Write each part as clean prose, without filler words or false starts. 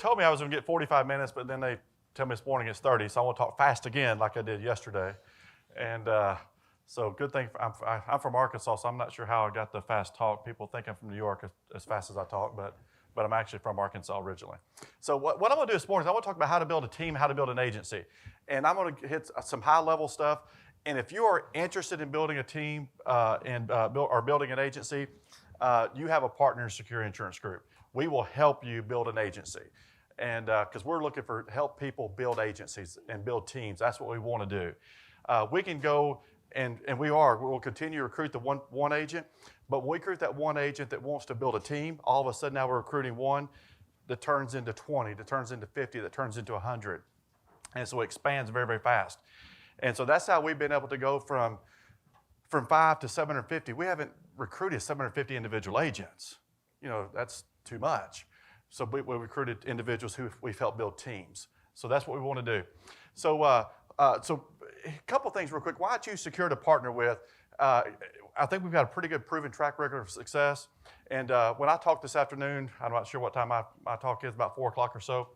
told me I was going to get 45 minutes, but then they tell me this morning it's 30, so I want to talk fast again like I did yesterday. And so good thing, I'm from Arkansas, so I'm not sure how I got the fast talk. People think I'm from New York as fast as I talk, but I'm actually from Arkansas originally. So what I'm going to do this morning is I want to talk about how to build a team, how to build an agency. And I'm going to hit some high-level stuff. And if you are interested in building a team or building an agency, you have a partner in Secure Insurance Group. We will help you build an agency. And because we're looking for help people build agencies and build teams. That's what we want to do. We can go, and we'll continue to recruit the one agent, but when we recruit that one agent that wants to build a team, all of a sudden now we're recruiting one that turns into 20, that turns into 50, that turns into 100. And so it expands very, very fast. And so that's how we've been able to go from 5 to 750. We haven't recruited 750 individual agents. That's too much. So we recruited individuals who we've helped build teams. So that's what we want to do. So a couple things real quick. Why I choose Secure to partner with, I think we've got a pretty good proven track record of success. And when I talk this afternoon, I'm not sure what time my talk is, about 4 o'clock or so.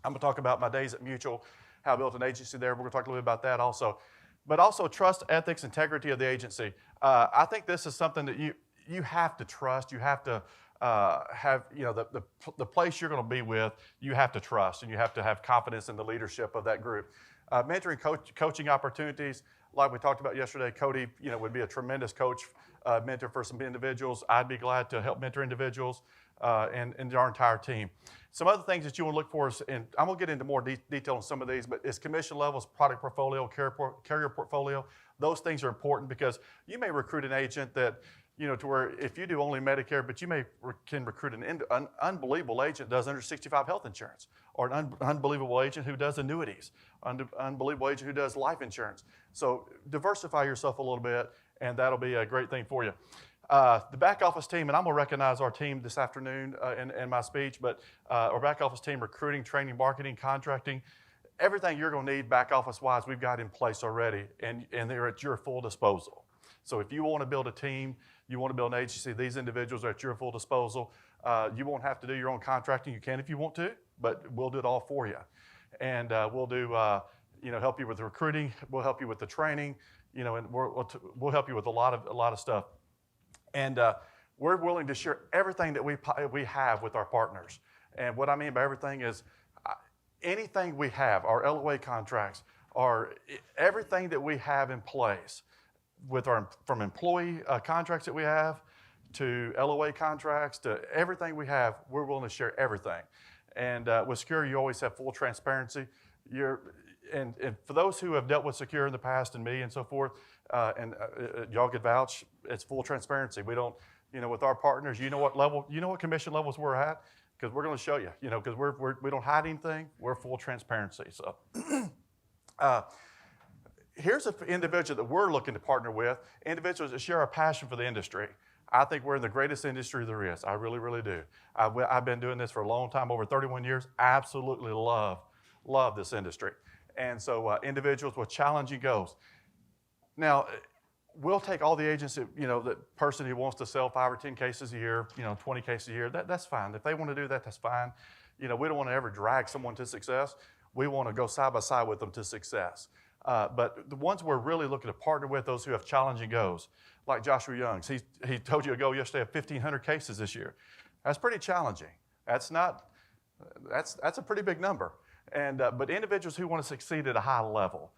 I'm going to talk about my days at Mutual, how I built an agency there. We're going to talk a little bit about that also. But also trust, ethics, integrity of the agency. I think this is something that you have to trust. You have to have, the place you're going to be with, you have to trust, and you have to have confidence in the leadership of that group. Mentoring, coaching opportunities, like we talked about yesterday, Cody, would be a tremendous coach, mentor for some individuals. I'd be glad to help mentor individuals and our entire team. Some other things that you want to look for is, and I'm going to get into more detail on some of these, but is commission levels, product portfolio, carrier portfolio. Those things are important because you may recruit an agent that, to where if you do only Medicare, but you can recruit an unbelievable agent that does under 65 health insurance, or an unbelievable agent who does annuities, unbelievable agent who does life insurance. So diversify yourself a little bit, and that'll be a great thing for you. The back office team, and I'm going to recognize our team this afternoon in my speech, but our back office team, recruiting, training, marketing, contracting, everything you're going to need back office-wise, we've got in place already, and they're at your full disposal. So if you want to build a team, you want to build an agency, these individuals are at your full disposal. You won't have to do your own contracting. You can if you want to, but we'll do it all for you. And we'll do, help you with the recruiting. We'll help you with the training, and we'll help you with a lot of stuff. And we're willing to share everything that we have with our partners. And what I mean by everything is anything we have, our LOA contracts, everything that we have in place, from employee contracts that we have to LOA contracts to everything we have, we're willing to share everything. And with Secure, you always have full transparency. And for those who have dealt with Secure in the past and me and so forth, y'all could vouch, it's full transparency. We don't, with our partners, what commission levels we're at, because we're going to show you, because we don't hide anything. We're full transparency. So here's an individual that we're looking to partner with, individuals that share our passion for the industry. I think we're in the greatest industry there is. I really, really do. I've been doing this for a long time, over 31 years. Absolutely love this industry. And so individuals with challenging goals. Now, we'll take all the agents that, the person who wants to sell 5 or 10 cases a year, 20 cases a year, that's fine. If they want to do that, that's fine. We don't want to ever drag someone to success. We want to go side by side with them to success. But the ones we're really looking to partner with, those who have challenging goals, like Joshua Youngs. He told you a goal yesterday of 1,500 cases this year. That's pretty challenging. That's a pretty big number. And but individuals who want to succeed at a high level,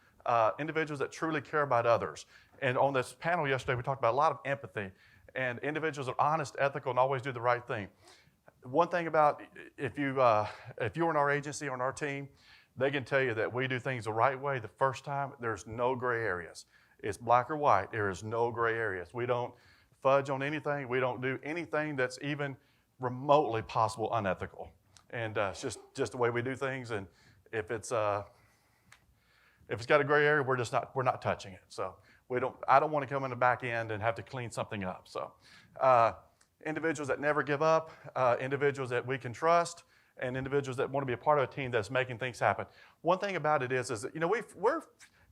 individuals that truly care about others. And on this panel yesterday, we talked about a lot of empathy, and individuals that are honest, ethical, and always do the right thing. One thing about if you're in our agency or in our team, they can tell you that we do things the right way the first time. There's no gray areas. It's black or white. There is no gray areas. We don't fudge on anything. We don't do anything that's even remotely possible unethical. And it's just the way we do things. And if it's got a gray area, we're not touching it. So I don't want to come in the back end and have to clean something up. So individuals that never give up, individuals that we can trust, and individuals that want to be a part of a team that's making things happen. One thing about it is that, we're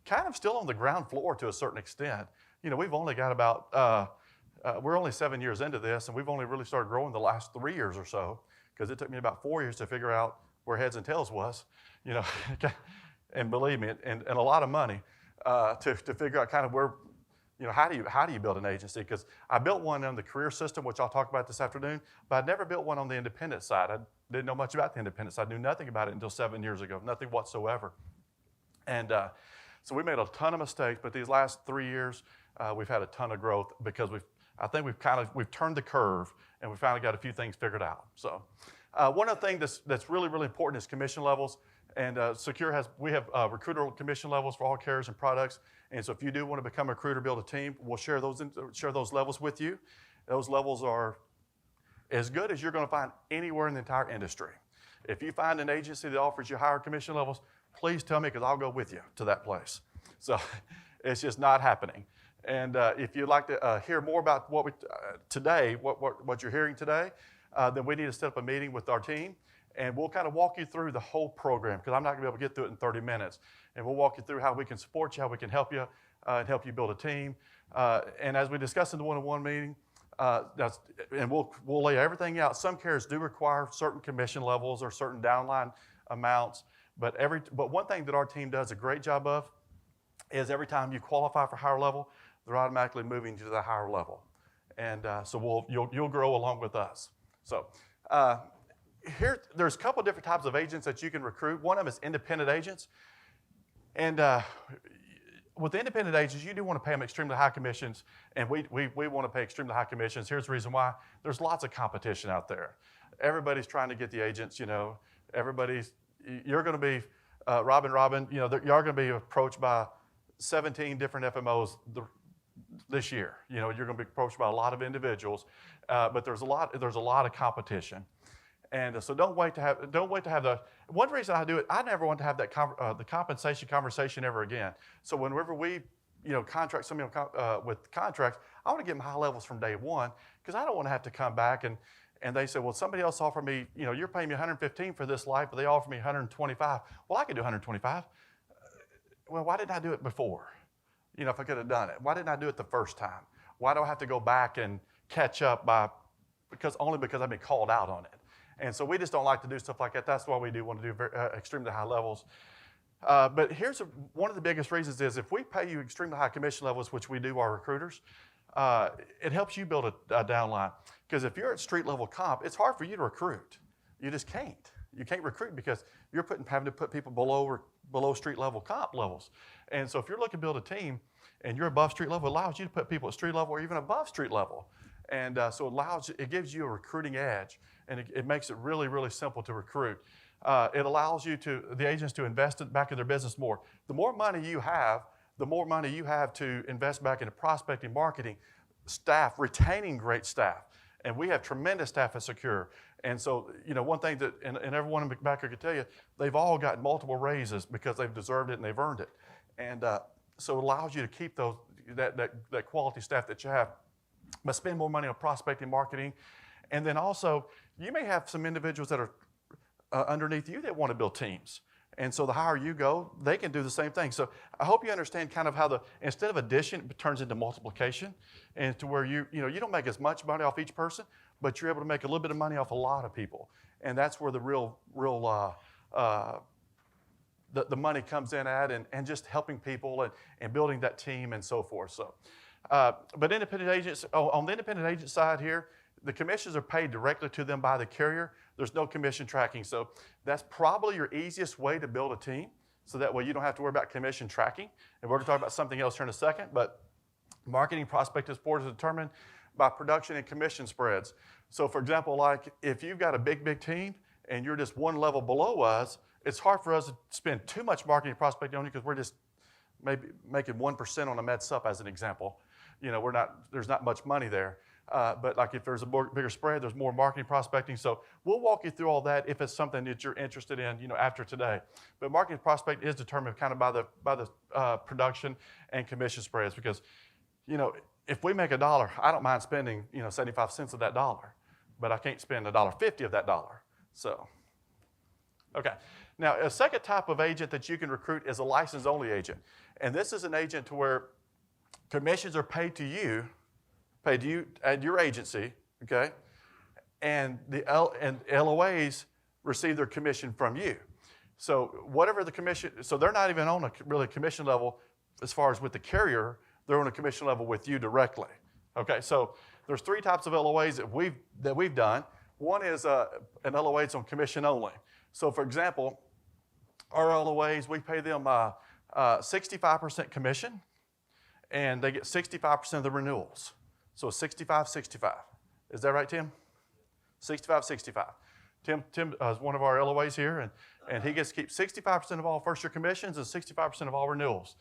kind of still on the ground floor to a certain extent. We've only got about, we're only 7 years into this, and we've only really started growing the last 3 years or so, because it took me about 4 years to figure out where heads and tails was, you know, and believe me, and a lot of money to figure out kind of where, you know, how do you build an agency? Because I built one on the career system, which I'll talk about this afternoon, but I'd never built one on the independent side. I didn't know much about the independent side. I knew nothing about it until 7 years ago, nothing whatsoever. And so we made a ton of mistakes, but these last 3 years, we've had a ton of growth because we've turned the curve and we finally got a few things figured out. So one of the things that's really, really important is commission levels. And we have recruiter commission levels for all carriers and products. And so if you do want to become a recruiter, build a team, we'll share those levels with you. Those levels are as good as you're going to find anywhere in the entire industry. If you find an agency that offers you higher commission levels, please tell me because I'll go with you to that place. So it's just not happening. And if you'd like to hear more about what you're hearing today, then we need to set up a meeting with our team. And we'll kind of walk you through the whole program because I'm not going to be able to get through it in 30 minutes. And we'll walk you through how we can support you, how we can help you, and help you build a team. And as we discussed in the one-on-one meeting, we'll lay everything out. Some carriers do require certain commission levels or certain downline amounts. But one thing that our team does a great job of is every time you qualify for higher level, they're automatically moving you to the higher level. And so you'll grow along with us. So. There's a couple different types of agents that you can recruit. One of them is independent agents. And with independent agents, you do want to pay them extremely high commissions, and we want to pay extremely high commissions. Here's the reason why. There's lots of competition out there. Everybody's trying to get the agents, you know. You're going to be, Robin, you know, you're going to be approached by 17 different FMOs this year. You know, you're going to be approached by a lot of individuals, but there's a lot of competition. And so don't wait to have the, one reason I do it, I never want to have that the compensation conversation ever again. So whenever we, you know, contract somebody with contracts, I want to give them high levels from day one because I don't want to have to come back and they say, well, somebody else offered me, you know, you're paying me 115 for this life, but they offered me 125. Well, I could do 125. Well, why didn't I do it before? You know, if I could have done it. Why didn't I do it the first time? Why do I have to go back and catch up because I've been called out on it? And so we just don't like to do stuff like that. That's why we do want to do extremely high levels. But here's one of the biggest reasons is if we pay you extremely high commission levels, which we do our recruiters, it helps you build a downline. Because if you're at street level comp, it's hard for you to recruit. You just can't. You can't recruit because you're having to put people below street level comp levels. And so if you're looking to build a team and you're above street level, it allows you to put people at street level or even above street level. And so it gives you a recruiting edge, and it makes it really, really simple to recruit. It allows the agents to invest back in their business more. The more money you have to invest back into prospecting, marketing, staff, retaining great staff. And we have tremendous staff at Secure. And so, you know, one thing that, and everyone back here can tell you, they've all gotten multiple raises because they've deserved it and they've earned it. And so it allows you to keep that quality staff that you have. But spend more money on prospecting, marketing. And then also, you may have some individuals that are underneath you that want to build teams. And so the higher you go, they can do the same thing. So I hope you understand kind of how instead of addition, it turns into multiplication. And to where you don't make as much money off each person, but you're able to make a little bit of money off a lot of people. And that's where the real the money comes in at and just helping people and building that team and so forth. So. But independent agents, on the independent agent side here, the commissions are paid directly to them by the carrier. There's no commission tracking. So that's probably your easiest way to build a team. So that way you don't have to worry about commission tracking. And we're going to talk about something else here in a second. But marketing prospecting support is determined by production and commission spreads. So for example, like if you've got a big team and you're just one level below us, it's hard for us to spend too much marketing prospecting on you because we're just maybe making 1% on a med sup as an example. You know, there's not much money there. But like if there's a bigger spread, there's more marketing prospecting. So we'll walk you through all that if it's something that you're interested in, you know, after today. But marketing prospect is determined kind of by the production and commission spreads because, you know, if we make $1, I don't mind spending, you know, 75 cents of that dollar, but I can't spend $1.50 of that dollar. So, okay. Now, a second type of agent that you can recruit is a license-only agent. And this is an agent to where commissions are paid to you at your agency, okay? And the LOAs receive their commission from you. So whatever the commission, so they're not even on a really commission level as far as with the carrier, they're on a commission level with you directly. Okay, so there's 3 types of LOAs that we've done. One is an LOA that's on commission only. So for example, our LOAs, we pay them 65% commission, and they get 65% of the renewals. So 65-65. Is that right, Tim? 65-65. Tim is one of our LOAs here, and he gets to keep 65% of all first-year commissions and 65% of all renewals.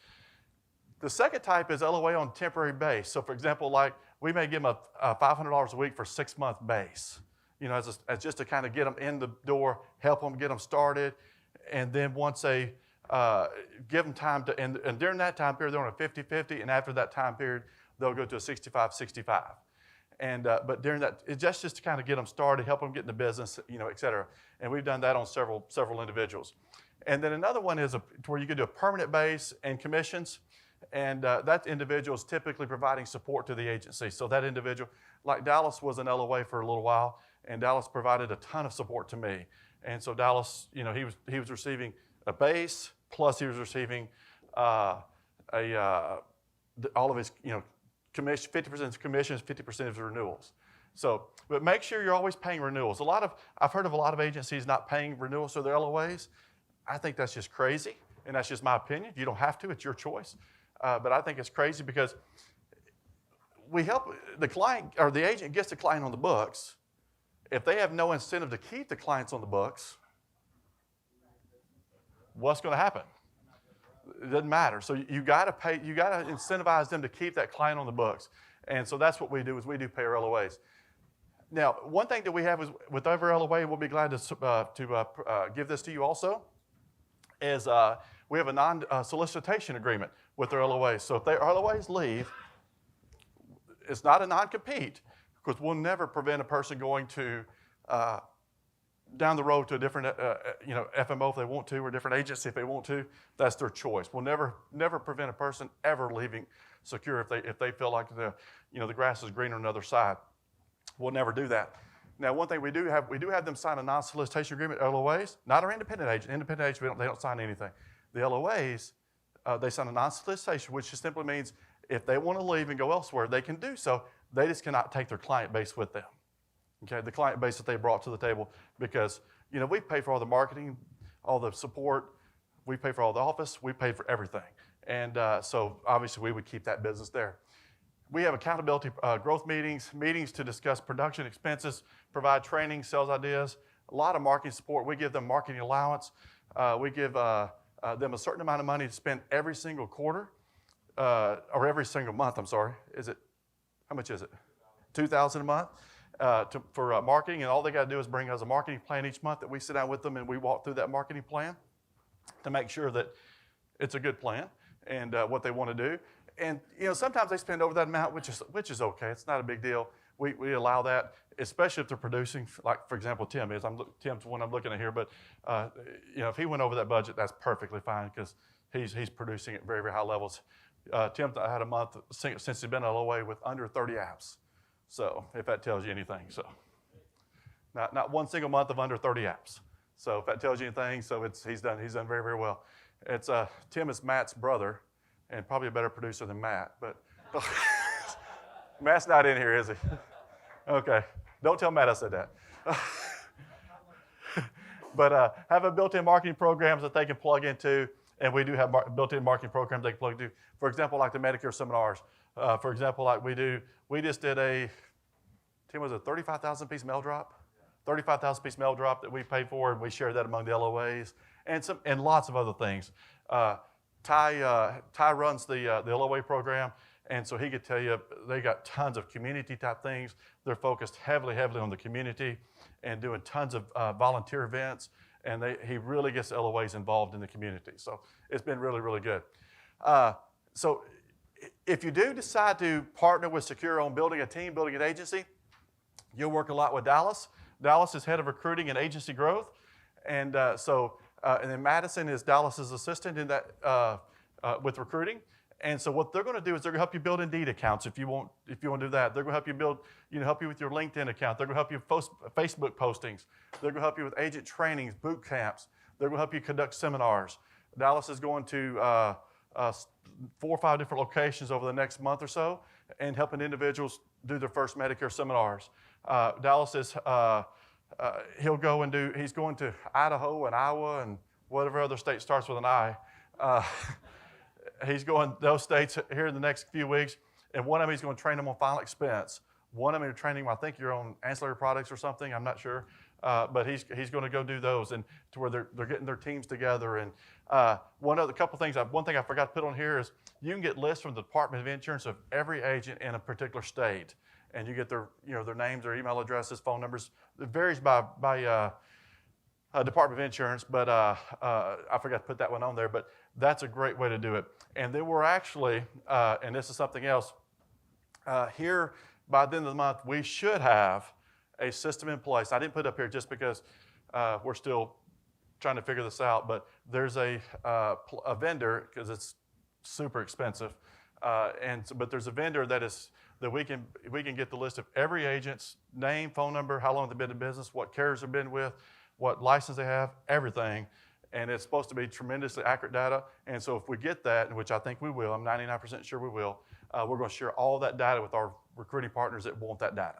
The second type is LOA on temporary base. So for example, like we may give them a $500 a week for 6-month base, as just to kind of get them in the door, help them get them started, and then once they give them time to, and during that time period, they're on a 50-50, and after that time period, they'll go to a 65-65. And but during that, it's just to kind of get them started, help them get in the business, et cetera. And we've done that on several individuals. And then another one is where you could do a permanent base and commissions, and that individual is typically providing support to the agency. So that individual, like Dallas was an LOA for a little while, and Dallas provided a ton of support to me. And so Dallas, he was receiving a base, plus he was receiving all of his, commission, 50% of his commissions, 50% of his renewals. So, but make sure you're always paying renewals. I've heard of a lot of agencies not paying renewals for their LOAs. I think that's just crazy, and that's just my opinion. You don't have to, it's your choice. But I think it's crazy because we help the client, or the agent gets the client on the books. If they have no incentive to keep the clients on the books, what's going to happen? It doesn't matter. So you got to incentivize them to keep that client on the books. And so that's what we do, is we do pay our LOAs. Now, one thing that we have is with every LOA, we'll be glad to give this to you also, is we have a non-solicitation agreement with their LOAs. So if their LOAs leave, it's not a non-compete, because we'll never prevent a person going to down the road to a different FMO if they want to, or a different agency if they want to. That's their choice. We'll never prevent a person ever leaving Secure if they feel like the grass is greener on the other side. We'll never do that. Now, one thing we do have them sign a non-solicitation agreement, LOAs, not our independent agent. Independent agents, they don't sign anything. The LOAs, they sign a non-solicitation, which just simply means if they want to leave and go elsewhere, they can do so. They just cannot take their client base with them. Okay, the client base that they brought to the table, because we pay for all the marketing, all the support, we pay for all the office, we pay for everything, and so obviously we would keep that business there. We have accountability growth meetings to discuss production expenses, provide training, sales ideas, a lot of marketing support. We give them marketing allowance. We give them a certain amount of money to spend every single quarter, or every single month. I'm sorry. How much is it? $2,000 a month. For marketing, and all they got to do is bring us a marketing plan each month that we sit down with them and we walk through that marketing plan to make sure that it's a good plan and what they want to do. And sometimes they spend over that amount, which is okay. It's not a big deal. We allow that, especially if they're producing. Like for example, Tim's one I'm looking at here. But if he went over that budget, that's perfectly fine, because he's producing at very, very high levels. Tim had a month since he's been in LOA with under 30 apps. So if that tells you anything, so not one single month of under 30 apps. So if that tells you anything, so he's done very, very well. Tim is Matt's brother, and probably a better producer than Matt, but Matt's not in here, is he? Okay, don't tell Matt I said that. But have a built-in marketing programs that they can plug into, and we do have built-in marketing programs they can plug into. For example, like the Medicare seminars. For example, like we just did Tim, was it a 35,000 piece mail drop? 35,000 piece mail drop that we paid for, and we shared that among the LOAs, and lots of other things. Ty runs the LOA program, and so he could tell you they got tons of community type things. They're focused heavily on the community and doing tons of volunteer events, and he really gets LOAs involved in the community. So it's been really, really good. So if you do decide to partner with Secure on building a team, building an agency, you'll work a lot with Dallas. Dallas is head of recruiting and agency growth, and and then Madison is Dallas's assistant in that with recruiting, And so what they're going to do is they're going to help you build Indeed accounts if you want to do that. They're going to help you build, help you with your LinkedIn account. They're going to help you with Facebook postings. They're going to help you with agent trainings, boot camps. They're going to help you conduct seminars. Dallas is going to 4 or 5 different locations over the next month or so and helping individuals do their first Medicare seminars. Dallas is, he's going to Idaho and Iowa and whatever other state starts with an I. He's going those states here in the next few weeks, and one of them he's going to train them on final expense. One of them he's training them, I think you're on ancillary products or something, I'm not sure. But he's going to go do those, and to where they're getting their teams together. And one thing I forgot to put on here is you can get lists from the Department of Insurance of every agent in a particular state, and you get their names, their email addresses, phone numbers. It varies by Department of Insurance, but I forgot to put that one on there. But that's a great way to do it. And then we're actually, and this is something else, here by the end of the month we should have a system in place. I didn't put it up here just because we're still trying to figure this out, but there's a vendor, because it's super expensive, but there's a vendor that we can get the list of every agent's name, phone number, how long they've been in business, what carriers they've been with, what license they have, everything, and it's supposed to be tremendously accurate data. And so if we get that, which I think we will, I'm 99% sure we will, we're going to share all that data with our recruiting partners that want that data.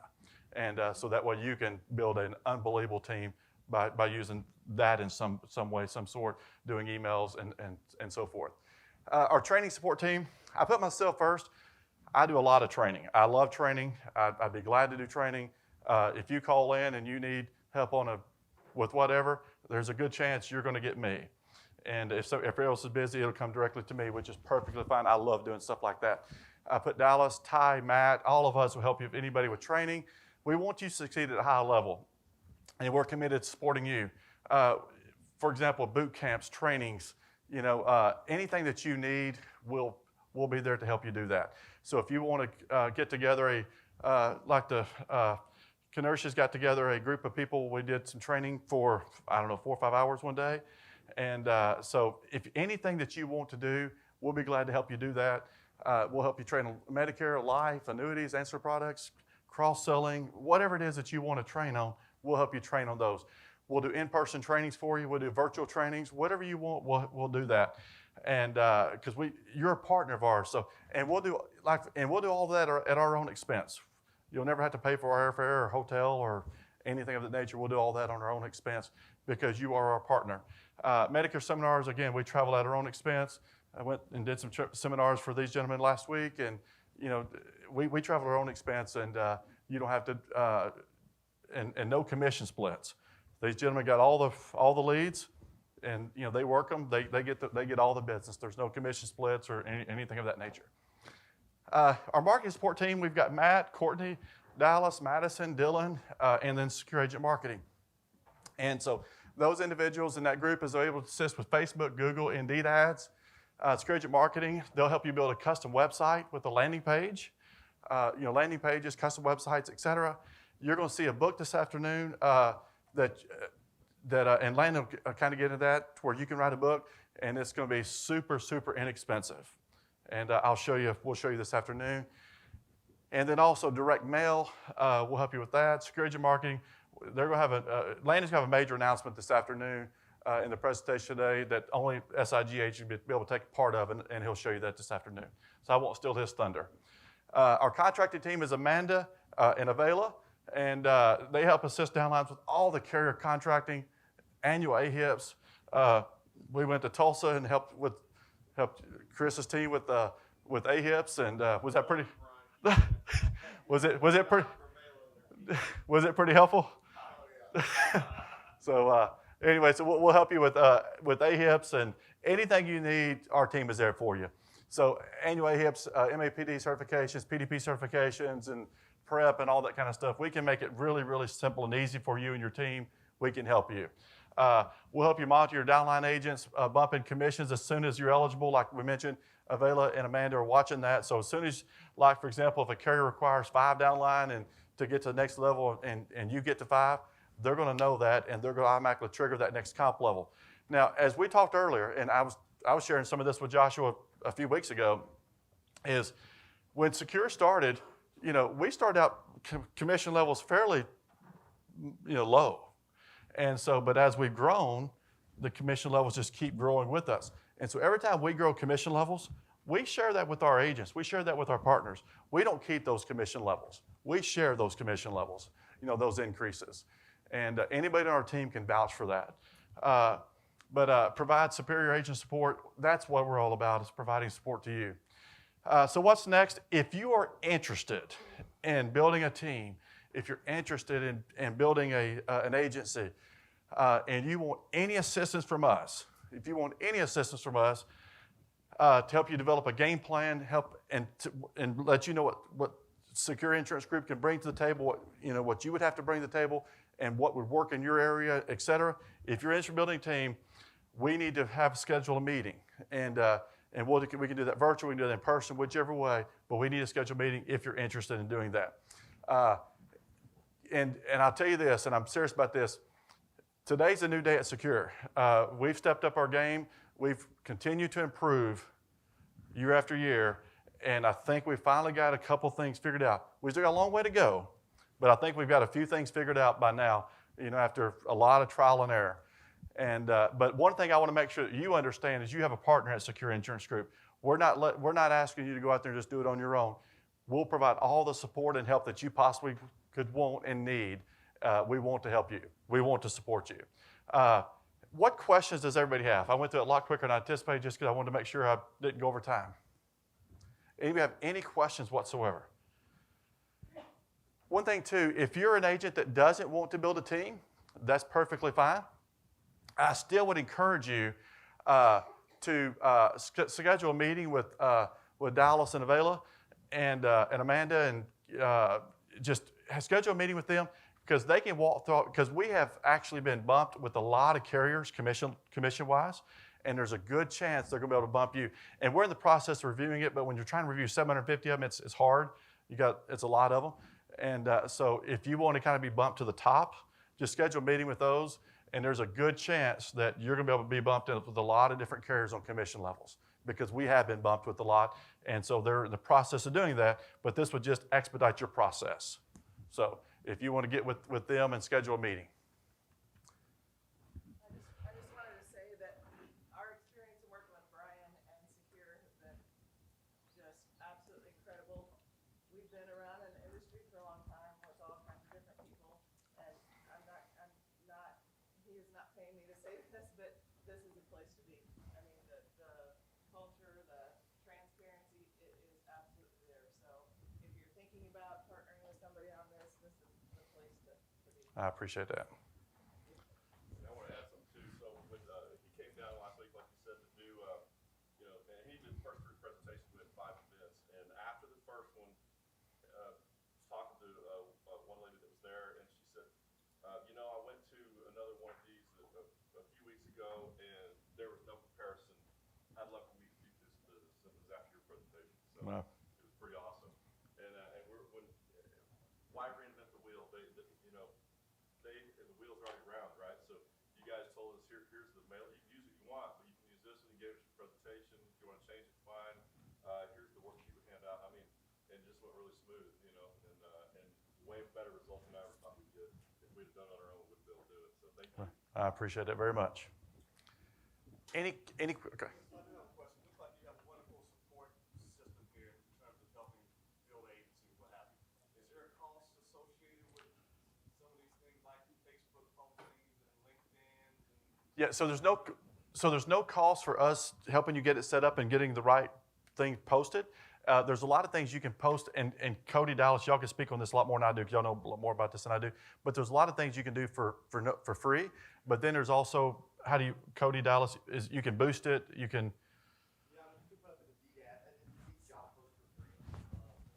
And so that way you can build an unbelievable team by using that in some way, some sort, doing emails and so forth. Our training support team, I put myself first. I do a lot of training. I love training. I'd be glad to do training. If you call in and you need help with whatever, there's a good chance you're going to get me. And if everybody else is busy, it'll come directly to me, which is perfectly fine. I love doing stuff like that. I put Dallas, Ty, Matt, all of us will help you, if anybody with training. We want you to succeed at a high level, and we're committed to supporting you. For example, boot camps, trainings, anything that you need, we'll be there to help you do that. So if you want to get together like the Kenersha's got together a group of people, we did some training for, 4 or 5 hours one day. And so if anything that you want to do, we'll be glad to help you do that. We'll help you train on Medicare, life, annuities, ancillary products, cross-selling, whatever it is that you want to train on, we'll help you train on those. We'll do in-person trainings for you. We'll do virtual trainings. Whatever you want, we'll do that. And because you're a partner of ours, and we'll do all that at our own expense. You'll never have to pay for our airfare or hotel or anything of that nature. We'll do all that on our own expense because you are our partner. Medicare seminars, again, we travel at our own expense. I went and did some seminars for these gentlemen last week, and we travel at our own expense, and you don't have to, and no commission splits. These gentlemen got all the leads, and they work them. They get all the business. There's no commission splits or anything of that nature. Our marketing support team, we've got Matt, Courtney, Dallas, Madison, Dylan, and then Secure Agent Marketing. And so those individuals in that group is able to assist with Facebook, Google, Indeed ads. Secure Agent Marketing, they'll help you build a custom website with a landing page, landing pages, custom websites, etc. You're going to see a book this afternoon and Landon will kind of get into that, to where you can write a book, and it's going to be super, super inexpensive. And we'll show you this afternoon. And then also direct mail, we'll help you with that. Secure Agent Marketing, they're going to have Landon's going to have a major announcement this afternoon in the presentation today that only SIG agents will be able to take a part of, and he'll show you that this afternoon. So I won't steal his thunder. Our contracting team is Amanda and Avela, and they help assist downlines with all the carrier contracting, annual AHIPs. We went to Tulsa and helped Chris's team with AHIPs, and was that pretty? was it pretty helpful? So anyway, so we'll help you with AHIPs, and anything you need, our team is there for you. So annual AHIPs, MAPD certifications, PDP certifications, and prep and all that kind of stuff. We can make it really, really simple and easy for you and your team. We can help you. We'll help you monitor your downline agents, bump in commissions as soon as you're eligible. Like we mentioned, Avela and Amanda are watching that. So as soon as, like for example, if a carrier requires 5 downline and to get to the next level and you get to 5, they're going to know that, and they're going to automatically trigger that next comp level. Now, as we talked earlier, and I was sharing some of this with Joshua a few weeks ago, is when Secure started, we started out commission levels fairly, low. And so, but as we've grown, the commission levels just keep growing with us. And so every time we grow commission levels, we share that with our agents. We share that with our partners. We don't keep those commission levels. We share those commission levels, those increases. And anybody on our team can vouch for that. But provide superior agent support. That's what we're all about, is providing support to you. So what's next? If you are interested in building a team, if you're interested in building an agency, and you want any assistance from us, to help you develop a game plan, help and let you know what Secure Insurance Group can bring to the table, what you would have to bring to the table, and what would work in your area, et cetera. If you're interested in building a team, we need to schedule a meeting, and we can do that virtually, we can do that in person, whichever way. But we need to schedule a meeting if you're interested in doing that. And I'll tell you this, and I'm serious about this. Today's a new day at Secure. We've stepped up our game. We've continued to improve year after year, and I think we finally got a couple things figured out. We still got a long way to go, but I think we've got a few things figured out by now, after a lot of trial and error. And but one thing I want to make sure that you understand is you have a partner at Secure Insurance Group. We're not asking you to go out there and just do it on your own. We'll provide all the support and help that you possibly could want and need. We want to help you. We want to support you. What questions does everybody have? I went through it a lot quicker than I anticipated just because I wanted to make sure I didn't go over time. Anybody have any questions whatsoever? One thing too, if you're an agent that doesn't want to build a team, that's perfectly fine. I still would encourage you to schedule a meeting with Dallas and Avela and Amanda, and just schedule a meeting with them, because they can walk through, because we have actually been bumped with a lot of carriers commission-wise, and there's a good chance they're going to be able to bump you. And we're in the process of reviewing it, but when you're trying to review 750 of them, it's hard. It's a lot of them. And so if you want to kind of be bumped to the top, just schedule a meeting with those, and there's a good chance that you're going to be able to be bumped in with a lot of different carriers on commission levels, because we have been bumped with a lot, and so they're in the process of doing that, but this would just expedite your process. So if you want to get with them and schedule a meeting. I just wanted to say that our experience in working with Brian and Secure has been just absolutely incredible. We've been around in the industry for a long time with all kinds of different people, and he is not paying me to say this, but this is a place to be. I mean, the culture, the transparency, it is absolutely there. So if you're thinking about partnering with somebody on this, this is the place to be. I appreciate that. I want to add something too. So when he came down last week, like you said, to do, and he did the first 3 presentations with 5 events. And after the first one, was talking to one lady that was there, and she said, I went to another one of these a few weeks ago, and there was no comparison. I'd love for me to do this after your presentation. So Wow. It was pretty awesome. And why reinvent the wheel? The wheels are already round, right? So you guys told us here's the mail. You can use what you want, but you can use this when you gave us your presentation. If you want to change it, fine. Here's the worksheet we hand out. I mean, and just went really smooth, and way better results than I ever thought we did. If we'd have done it on our own, we'd be able to do it. So thank you. I appreciate that very much. Okay. I do have a question. Looks like you have a wonderful support system here in terms of helping build agencies, what have you. Is there a cost associated with some of these things like Facebook postings and LinkedIn? Yeah, so there's no cost for us helping you get it set up and getting the right thing posted. There's a lot of things you can post, and Cody, Dallas, y'all can speak on this a lot more than I do, because y'all know a lot more about this than I do. But there's a lot of things you can do for free. But then there's also, Cody, Dallas, is you can boost it. You can. Yeah, you can put up in a Indeed job post for free.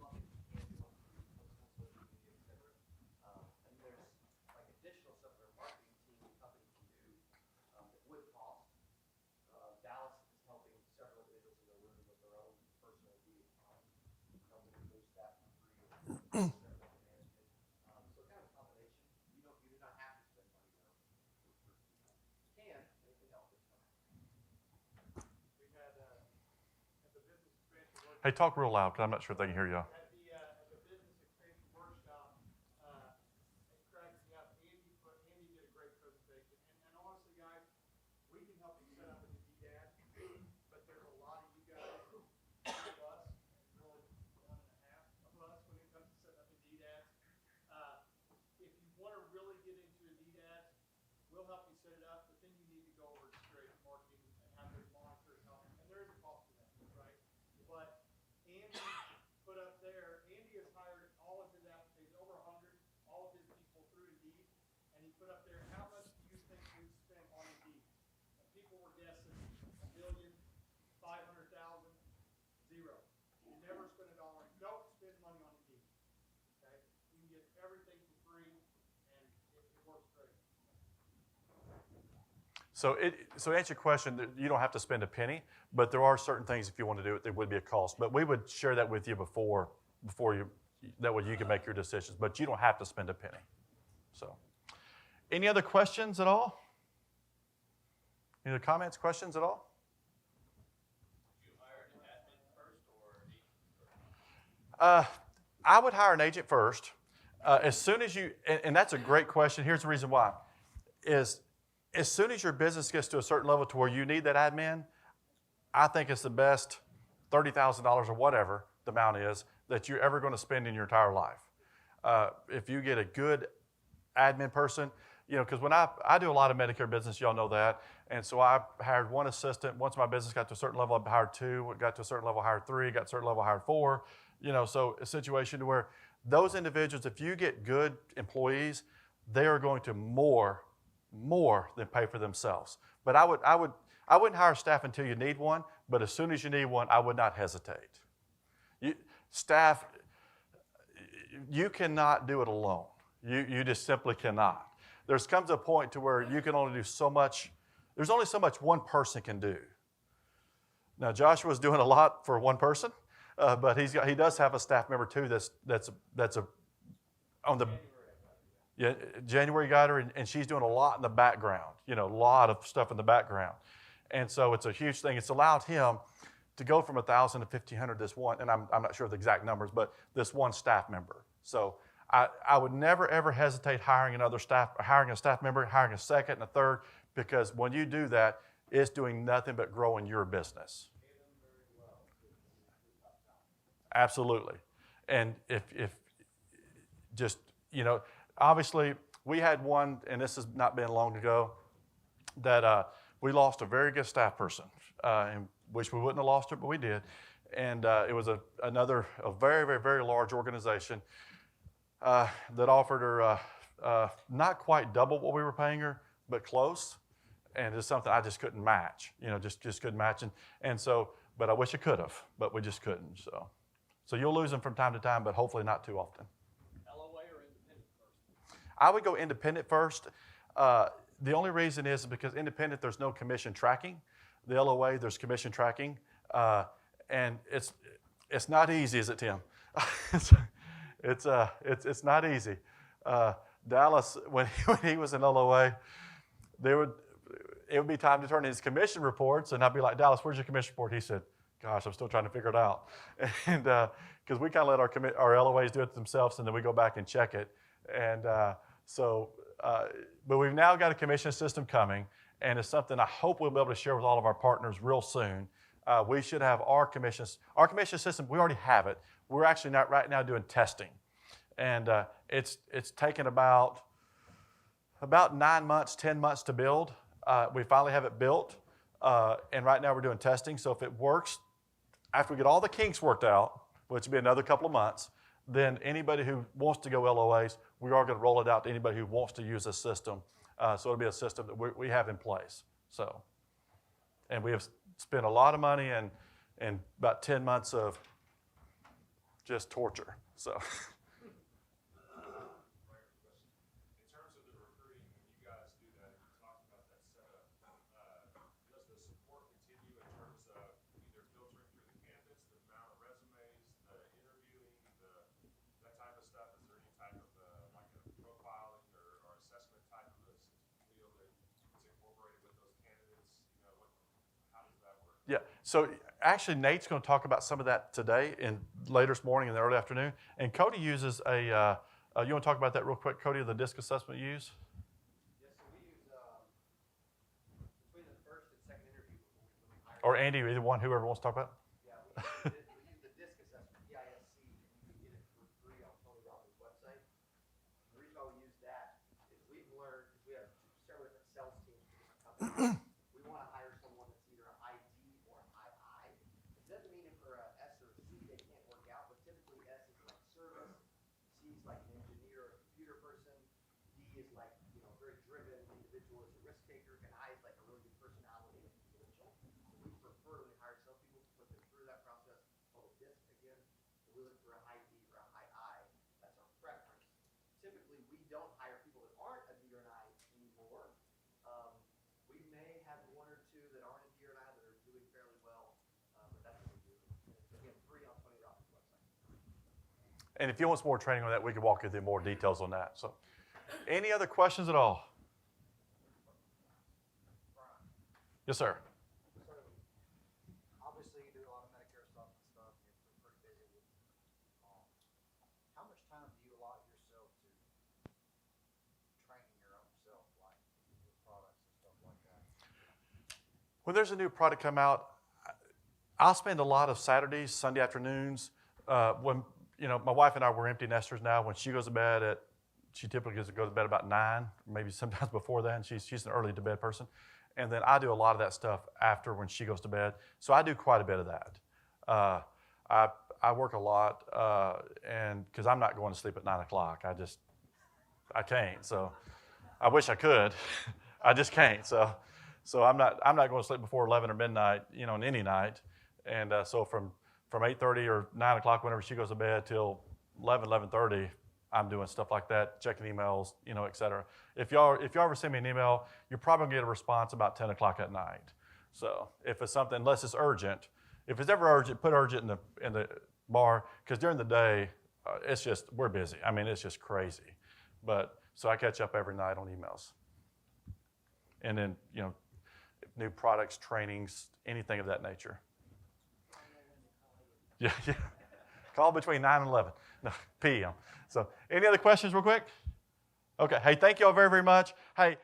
Plus, you can do on social media, et cetera. And there's like additional stuff that our marketing team and company can do that would cost. Dallas is helping several individuals in their room with their own personal Indeed account, helping them boost that for free. So kind of a combination. You do not have to spend money though. You can, and it can help. Hey, talk real loud because I'm not sure if they can hear you. At the business and training workshop, it cracks me up. Andy did a great presentation. And honestly, guys, we can help you set up a DDAD, but there's a lot of you guys, two of us, and really one and a half of us when it comes to setting up a DDAD. If you want to really get into a DDAD, we'll help you set it up, but then you need to go over to straight marketing and have them monitor and help. And there is a cost to that, right? But Andy put up there, Andy has hired all of his applications, over 100, all of his people through Indeed, and he put up there, how much do you think we've spent on Indeed? And people were guessing $1,500,000, zero. You never spend a dollar. Don't spend money on Indeed. Okay? You can get everything for free, and it works great. So to answer your question, you don't have to spend a penny, but there are certain things if you want to do it, there would be a cost. But we would share that with you before you, that way you can make your decisions. But you don't have to spend a penny. So, any other questions at all? Any other comments, questions at all? You hire an admin first or an agent first? I would hire an agent first. As soon as you, and that's a great question. Here's the reason why, is as soon as your business gets to a certain level to where you need that admin, I think it's the best $30,000 or whatever the amount is that you're ever going to spend in your entire life. If you get a good admin person, because when I do a lot of Medicare business, y'all know that, and so I hired one assistant. Once my business got to a certain level, I hired two. Got to a certain level, I hired three. Got to a certain level, I hired four. So a situation where those individuals, if you get good employees, they are going to more than pay for themselves. But I wouldn't hire staff until you need one, but as soon as you need one, I would not hesitate. Staff, you cannot do it alone. You just simply cannot. There comes a point to where you can only do so much. There's only so much one person can do. Now, Joshua's doing a lot for one person, but he does have a staff member too that's on the January got her, and she's doing a lot in the background, a lot of stuff in the background. And so it's a huge thing. It's allowed him to go from 1,000 to 1,500 this one, and I'm not sure of the exact numbers, but this one staff member. So I would never, ever hesitate hiring a staff member, hiring a second and a third, because when you do that, it's doing nothing but growing your business. Absolutely. And if just, obviously, we had one, and this has not been long ago, that we lost a very good staff person. And wish we wouldn't have lost her, but we did. And it was a very, very, very large organization that offered her not quite double what we were paying her, but close. And it's something I just couldn't match. Just couldn't match. And so, but I wish I could have, but we just couldn't. So you'll lose them from time to time, but hopefully not too often. LOA or independent first? I would go independent first. The only reason is because independent, there's no commission tracking. The LOA, there's commission tracking. And it's not easy, is it, Tim? It's not easy. Dallas, when he was in LOA, it would be time to turn in his commission reports, and I'd be like, Dallas, where's your commission report? He said, gosh, I'm still trying to figure it out. And because we kind of let our LOAs do it themselves, and then we go back and check it. And but we've now got a commission system coming, and it's something I hope we'll be able to share with all of our partners real soon. We should have our commission system. We already have it. We're actually not right now doing testing, and it's taken about 9 months, 10 months to build. We finally have it built, and right now we're doing testing. So if it works, after we get all the kinks worked out, which will be another couple of months, then anybody who wants to go LOAs, we are going to roll it out to anybody who wants to use this system. So it'll be a system that we have in place. So, and we have spent a lot of money and about 10 months of just torture. So. Yeah, so actually, Nate's going to talk about some of that today in later this morning and the early afternoon. And Cody uses a, you want to talk about that real quick, Cody, the disc assessment you use? Yes, so we use, between the first and second interview, when we hire. Or Andy, either one, whoever wants to talk about Yeah, we use the DISC assessment, DISC, and you can get it for free on Tony Robbins' website. The reason why we use that is we've learned, because we have several different sales teams for different companies, we want to hire someone that's either an ID or an II. It doesn't mean if they're a S or a C, they can't work out, but typically S is like service, C is like an engineer or a computer person, D is like, very driven individual, is a risk taker, and I is like a really good personality and influential. So we prefer when we hire salespeople to put them through that process called a DISC again. So we look for a high D or a high I. That's our preference. Typically, we don't hire people that aren't a D or an I anymore. We may have one or two that aren't a D or an I that are doing fairly well, but that's what we do. And it's, again, free on Tony Robbins' website. And if you want some more training on that, we can walk you through more details on that. So, any other questions at all? Yes, sir. So, obviously you do a lot of Medicare stuff and stuff, and you're pretty busy with, how much time do you allot yourself to training your own self, like with products and stuff like that? When there's a new product come out, I'll spend a lot of Saturdays, Sunday afternoons. When my wife and I, we're empty nesters now. When she goes to bed she typically goes to bed about 9, maybe sometimes before that. And she's an early to bed person. And then I do a lot of that stuff after when she goes to bed. So I do quite a bit of that. I work a lot, and because I'm not going to sleep at 9 o'clock. I can't. So I wish I could. I just can't. So I'm not going to sleep before 11 or midnight, on any night. And so from 8:30 or 9 o'clock, whenever she goes to bed, till 11:30, I'm doing stuff like that, checking emails, et cetera. If y'all ever send me an email, you're probably going to get a response about 10 o'clock at night. So if it's something, unless it's urgent, if it's ever urgent, put urgent in the bar, because during the day, we're busy. I mean, it's just crazy. But so I catch up every night on emails. And then, new products, trainings, anything of that nature. Yeah. Call between 9 and 11 p.m. So any other questions real quick? Okay. Hey, thank you all very, very much. Hey.